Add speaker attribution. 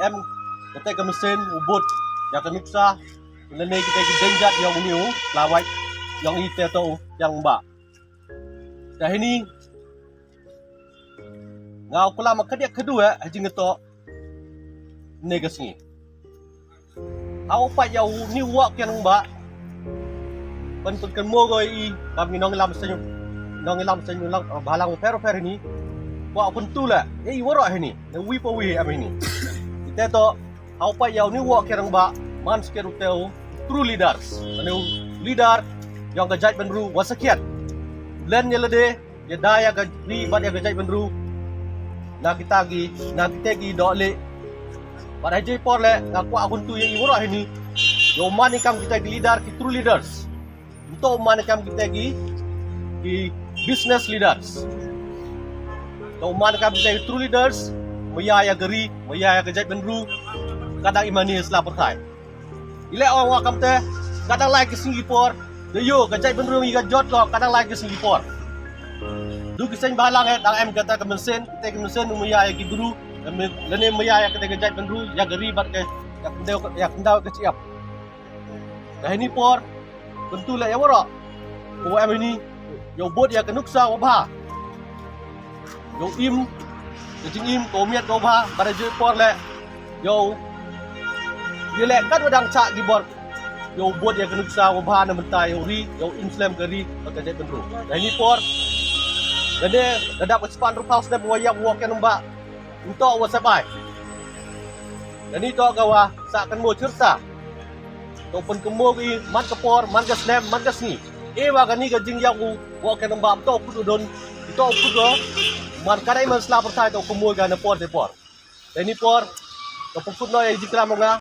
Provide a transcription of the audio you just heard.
Speaker 1: em kita ke mesin ubud yang kenuksa lene kita ke denjat yang niu lawai yang ite to yang mbak dah ini ngau kula makadiak kedua haji ngetok negasi au pa yau ni wak yang mbak pen kemo goi kami nong lam senyu lang balang pero ni wa pun tu lah wara ni wi po wi am ini kita to au pa yau ni wak yang mbak man seker uteu true leaders anu leader yang gajat benru wasakiat len nyelede ya daya gajri bad ya gajat benru na kita gi dole pada je por le aku akun tu yang wara ni yo man kam kita leader ki true leaders untuk man kam kita ki business leaders to man kam kita true leaders maya ya geri maya ya gajat benru kadang imani islam perkai ile orang wakam teh kadang like ke Singapore yo gajat benru mi gajot lo kadang like ke Singapore du kisah balang dang em kata ke mesin kita ke mesin maya ya ki guru lene maya ya kita gajat benru ya geri bat ke ya kendau ke siap dah ini por tentu lah ya wara ko em ini yo bot ya kenuksa wabha yo im jing im ko miat ko bha pada je por le yo ye le kan wadang cha gibor yo bot ya kenuksa wabha na mentai yo ri yo im geri gajat benru dah ini por jadi dadak kesepan rupau sedap wayak wak yang mbak untuk wasapai jadi to gawa sakan mo cerita to pun kemo ki man kepor man ke slam man ke sni wa gani ke jing yang wak yang mbak to kudon to kudo man kadai man sla pertai to kemo ga na por de por jadi por to pun no ya jikra monga